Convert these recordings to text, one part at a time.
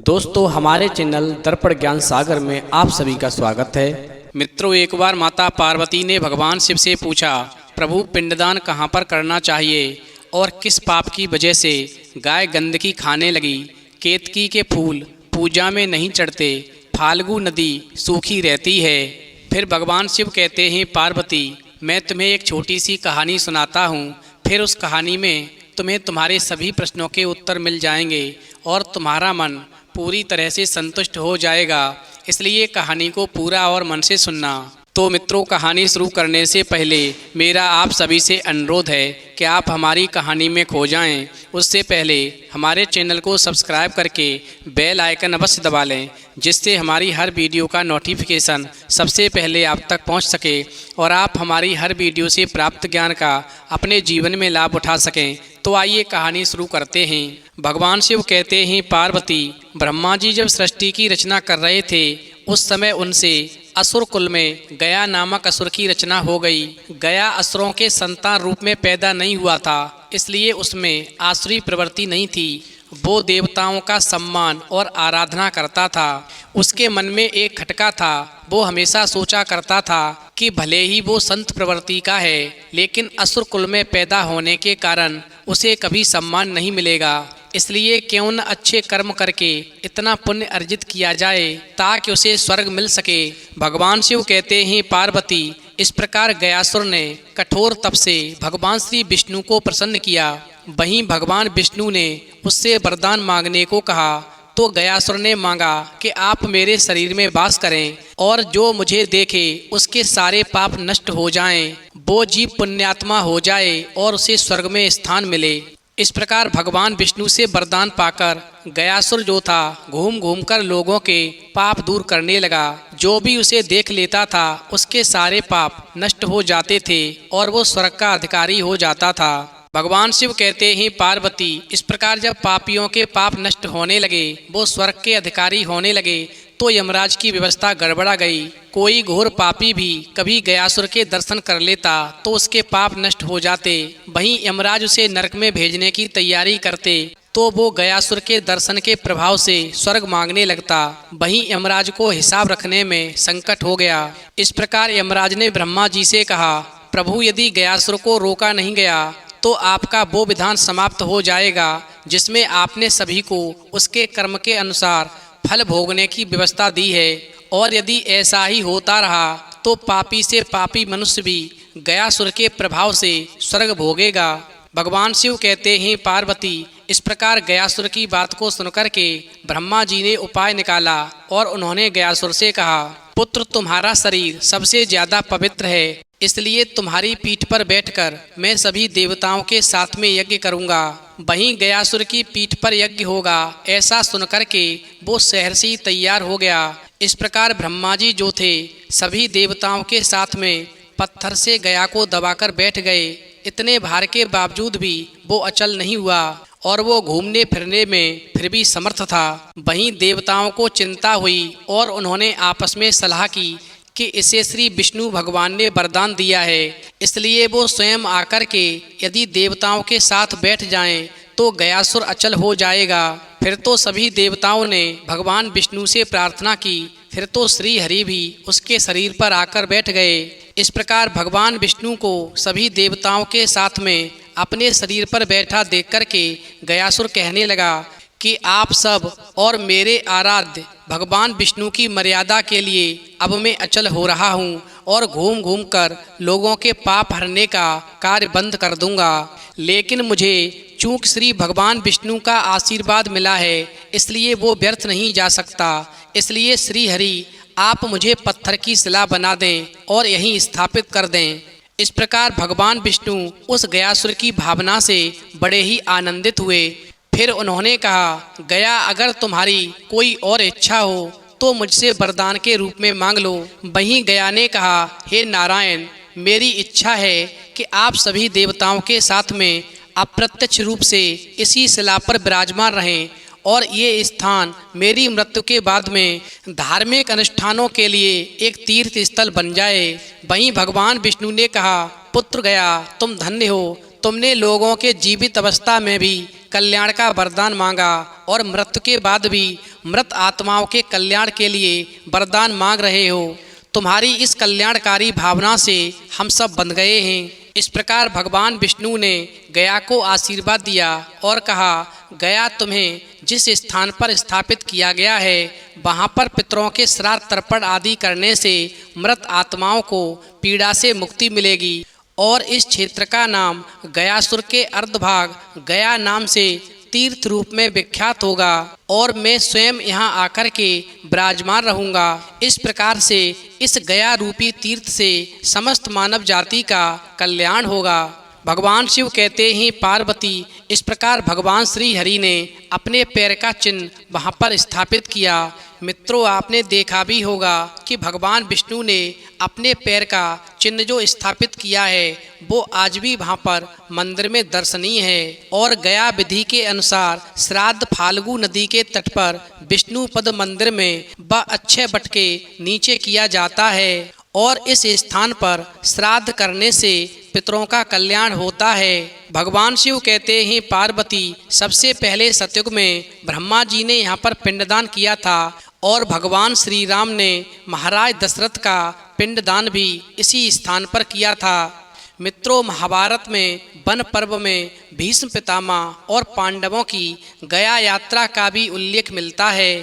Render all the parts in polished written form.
दोस्तों, हमारे चैनल दर्पण ज्ञान सागर में आप सभी का स्वागत है। मित्रों, एक बार माता पार्वती ने भगवान शिव से पूछा, प्रभु पिंडदान कहाँ पर करना चाहिए और किस पाप की वजह से गाय गंदगी खाने लगी। केतकी के फूल पूजा में नहीं चढ़ते, फाल्गु नदी सूखी रहती है। फिर भगवान शिव कहते हैं, पार्वती मैं तुम्हें एक छोटी सी कहानी सुनाता हूँ, फिर उस कहानी में तुम्हें तुम्हारे सभी प्रश्नों के उत्तर मिल जाएंगे और तुम्हारा मन पूरी तरह से संतुष्ट हो जाएगा। इसलिए कहानी को पूरा और मन से सुनना। तो मित्रों, कहानी शुरू करने से पहले मेरा आप सभी से अनुरोध है कि आप हमारी कहानी में खो जाएं। उससे पहले हमारे चैनल को सब्सक्राइब करके बेल आइकन अवश्य दबा लें, जिससे हमारी हर वीडियो का नोटिफिकेशन सबसे पहले आप तक पहुंच सके और आप हमारी हर वीडियो से प्राप्त ज्ञान का अपने जीवन में लाभ उठा सकें। तो आइए कहानी शुरू करते हैं। भगवान शिव कहते हैं, पार्वती ब्रह्मा जी जब सृष्टि की रचना कर रहे थे, उस समय उनसे असुर कुल में गया नामक असुर की रचना हो गई। गया असुरों के संतान रूप में पैदा नहीं हुआ था, इसलिए उसमें आसुरी प्रवृत्ति नहीं थी। वो देवताओं का सम्मान और आराधना करता था। उसके मन में एक खटका था। वो हमेशा सोचा करता था कि भले ही वो संत प्रवृत्ति का है, लेकिन असुर कुल में पैदा होने के कारण उसे कभी सम्मान नहीं मिलेगा। इसलिए क्यों न अच्छे कर्म करके इतना पुण्य अर्जित किया जाए ताकि उसे स्वर्ग मिल सके। भगवान शिव कहते हैं, पार्वती इस प्रकार गयासुर ने कठोर तप से भगवान श्री विष्णु को प्रसन्न किया। वहीं भगवान विष्णु ने उससे वरदान मांगने को कहा, तो गयासुर ने मांगा कि आप मेरे शरीर में वास करें और जो मुझे देखे उसके सारे पाप नष्ट हो जाएं, वो जीव पुण्यात्मा हो जाए और उसे स्वर्ग में स्थान मिले। इस प्रकार भगवान विष्णु से वरदान पाकर गयासुर जो था घूम घूम कर लोगों के पाप दूर करने लगा। जो भी उसे देख लेता था उसके सारे पाप नष्ट हो जाते थे और वो स्वर्ग का अधिकारी हो जाता था। भगवान शिव कहते हैं, पार्वती इस प्रकार जब पापियों के पाप नष्ट होने लगे, वो स्वर्ग के अधिकारी होने लगे, तो यमराज की व्यवस्था गड़बड़ा गई। कोई घोर पापी भी कभी गयासुर के दर्शन कर लेता तो उसके पाप नष्ट हो जाते। वहीं यमराज उसे नरक में भेजने की तैयारी करते तो वो गयासुर के दर्शन के प्रभाव से स्वर्ग मांगने लगता। वहीं यमराज को हिसाब रखने में संकट हो गया। इस प्रकार यमराज ने ब्रह्मा जी से कहा, प्रभु यदि गयासुर को रोका नहीं गया तो आपका वो विधान समाप्त हो जाएगा जिसमें आपने सभी को उसके कर्म के अनुसार फल भोगने की व्यवस्था दी है। और यदि ऐसा ही होता रहा तो पापी से पापी मनुष्य भी गयासुर के प्रभाव से स्वर्ग भोगेगा। भगवान शिव कहते हैं, पार्वती इस प्रकार गयासुर की बात को सुनकर के ब्रह्मा जी ने उपाय निकाला और उन्होंने गयासुर से कहा, पुत्र तुम्हारा शरीर सबसे ज्यादा पवित्र है, इसलिए तुम्हारी पीठ पर बैठकर मैं सभी देवताओं के साथ में यज्ञ करूंगा। वहीं गयासुर की पीठ पर यज्ञ होगा। ऐसा सुनकर के वो सहर्षि तैयार हो गया। इस प्रकार ब्रह्मा जी जो थे सभी देवताओं के साथ में पत्थर से गया को दबाकर बैठ गए। इतने भार के बावजूद भी वो अचल नहीं हुआ और वो घूमने फिरने में फिर भी समर्थ था। वहीं देवताओं को चिंता हुई और उन्होंने आपस में सलाह की कि इसे श्री विष्णु भगवान ने वरदान दिया है, इसलिए वो स्वयं आकर के यदि देवताओं के साथ बैठ जाएं तो गयासुर अचल हो जाएगा। फिर तो सभी देवताओं ने भगवान विष्णु से प्रार्थना की। फिर तो श्री हरि भी उसके शरीर पर आकर बैठ गए। इस प्रकार भगवान विष्णु को सभी देवताओं के साथ में अपने शरीर पर बैठा देख कर के गयासुर कहने लगा कि आप सब और मेरे आराध्य भगवान विष्णु की मर्यादा के लिए अब मैं अचल हो रहा हूँ और घूम घूम कर लोगों के पाप हरने का कार्य बंद कर दूंगा। लेकिन मुझे चूंकि श्री भगवान विष्णु का आशीर्वाद मिला है, इसलिए वो व्यर्थ नहीं जा सकता। इसलिए श्री हरि आप मुझे पत्थर की शिला बना दें और यहीं स्थापित कर दें। इस प्रकार भगवान विष्णु उस गयासुर की भावना से बड़े ही आनंदित हुए। फिर उन्होंने कहा, गया अगर तुम्हारी कोई और इच्छा हो तो मुझसे वरदान के रूप में मांग लो। वहीं गया ने कहा, हे नारायण मेरी इच्छा है कि आप सभी देवताओं के साथ में अप्रत्यक्ष रूप से इसी शिला पर विराजमान रहें और ये स्थान मेरी मृत्यु के बाद में धार्मिक अनुष्ठानों के लिए एक तीर्थ स्थल बन जाए। वहीं भगवान विष्णु ने कहा, पुत्र गया तुम धन्य हो, तुमने लोगों के जीवित अवस्था में भी कल्याण का वरदान मांगा और मृत्यु के बाद भी मृत आत्माओं के कल्याण के लिए वरदान मांग रहे हो। तुम्हारी इस कल्याणकारी भावना से हम सब बंध गए हैं। इस प्रकार भगवान विष्णु ने गया को आशीर्वाद दिया और कहा, गया तुम्हें जिस स्थान पर स्थापित किया गया है वहाँ पर पितरों के श्राद्ध तर्पण आदि करने से मृत आत्माओं को पीड़ा से मुक्ति मिलेगी और इस क्षेत्र का नाम गयासुर के अर्धभाग गया नाम से तीर्थ रूप में विख्यात होगा और मैं स्वयं यहाँ आकर के विराजमान रहूँगा। इस प्रकार से इस गया रूपी तीर्थ से समस्त मानव जाति का कल्याण होगा। भगवान शिव कहते हैं, पार्वती, इस प्रकार भगवान श्री हरि ने अपने पैर का चिन्ह वहाँ पर स्थापित किया। मित्रों, आपने देखा भी होगा कि भगवान विष्णु ने अपने पैर का चिन्ह जो स्थापित किया है वो आज भी वहाँ पर मंदिर में दर्शनीय है। और गया विधि के अनुसार श्राद्ध फाल्गु नदी के तट पर विष्णु पद मंदिर में व अक्षय वट के नीचे किया जाता है और इस स्थान पर श्राद्ध करने से पितरों का कल्याण होता है। भगवान शिव कहते हैं, पार्वती, सबसे पहले सतयुग में ब्रह्मा जी ने यहाँ पर पिंडदान किया था और भगवान श्री राम ने महाराज दशरथ का पिंडदान भी इसी स्थान पर किया था। मित्रों, महाभारत में वन पर्व में भीष्म पितामह और पांडवों की गया यात्रा का भी उल्लेख मिलता है।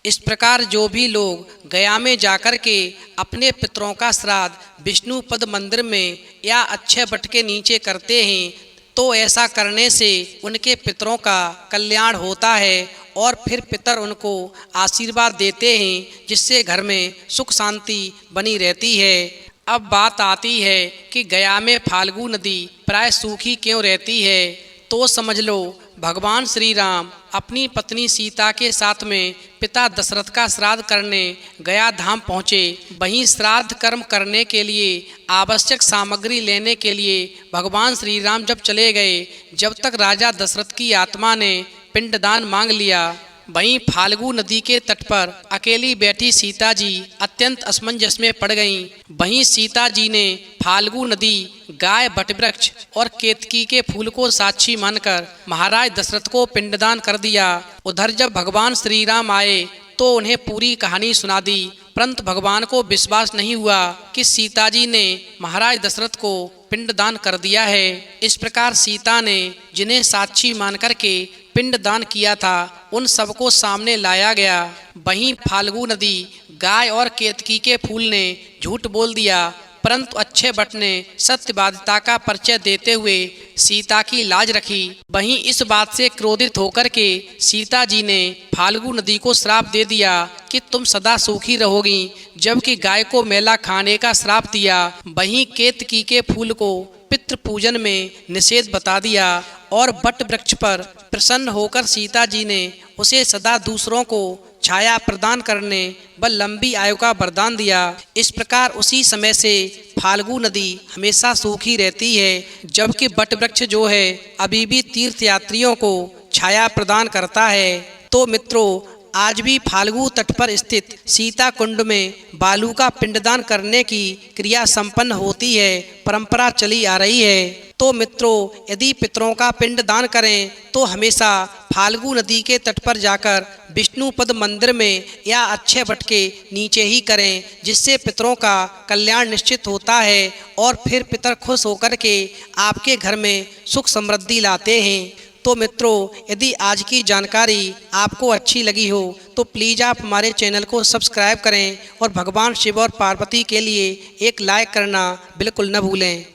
इस प्रकार जो भी लोग गया में जाकर के अपने पितरों का श्राद्ध विष्णु पद मंदिर में या अक्षय वट के नीचे करते हैं तो ऐसा करने से उनके पितरों का कल्याण होता है और फिर पितर उनको आशीर्वाद देते हैं जिससे घर में सुख शांति बनी रहती है। अब बात आती है कि गया में फाल्गु नदी प्राय सूखी क्यों रहती है, तो समझ लो भगवान श्री राम अपनी पत्नी सीता के साथ में पिता दशरथ का श्राद्ध करने गया धाम पहुँचे। वहीं श्राद्ध कर्म करने के लिए आवश्यक सामग्री लेने के लिए भगवान श्री राम जब चले गए, जब तक राजा दशरथ की आत्मा ने पिंडदान मांग लिया, वहीं फाल्गु नदी के तट पर अकेली बैठी सीता जी अत्यंत असमंजस में पड़ गईं। वहीं सीता जी ने फाल्गु नदी, गाय, वटवृक्ष और केतकी के फूल को साक्षी मानकर महाराज दशरथ को पिंडदान कर दिया। उधर जब भगवान श्री राम आए तो उन्हें पूरी कहानी सुना दी, परंतु भगवान को विश्वास नहीं हुआ कि सीता जी ने महाराज दशरथ को पिंडदान कर दिया है। इस प्रकार सीता ने जिन्हें साक्षी मान करके पिंडदान किया था उन सबको सामने लाया गया। वहीं फाल्गु नदी, गाय और केतकी के फूल ने झूठ बोल दिया, परंतु अक्षय वट ने सत्यवादिता का परिचय देते हुए सीता की लाज रखी। वहीं इस बात से क्रोधित होकर के सीता जी ने फाल्गु नदी को श्राप दे दिया कि तुम सदा सूखी रहोगी, जबकि गाय को मेला खाने का श्राप दिया। वहीं केतकी के फूल को पितृ पूजन में निषेध बता दिया और वट वृक्ष पर प्रसन्न होकर सीता जी ने उसे सदा दूसरों को छाया प्रदान करने व लंबी आयु का वरदान दिया। इस प्रकार उसी समय से फाल्गु नदी हमेशा सूखी रहती है, जबकि वट वृक्ष जो है अभी भी तीर्थयात्रियों को छाया प्रदान करता है। तो मित्रों, आज भी फाल्गु तट पर स्थित सीता कुंड में बालू का पिंडदान करने की क्रिया संपन्न होती है, परंपरा चली आ रही है। तो मित्रों, यदि पितरों का पिंडदान करें तो हमेशा फाल्गु नदी के तट पर जाकर विष्णु पद मंदिर में या अक्षय वट के नीचे ही करें, जिससे पितरों का कल्याण निश्चित होता है और फिर पितर खुश होकर के आपके घर में सुख समृद्धि लाते हैं। तो मित्रों, यदि आज की जानकारी आपको अच्छी लगी हो तो प्लीज़ आप हमारे चैनल को सब्सक्राइब करें और भगवान शिव और पार्वती के लिए एक लाइक करना बिल्कुल न भूलें।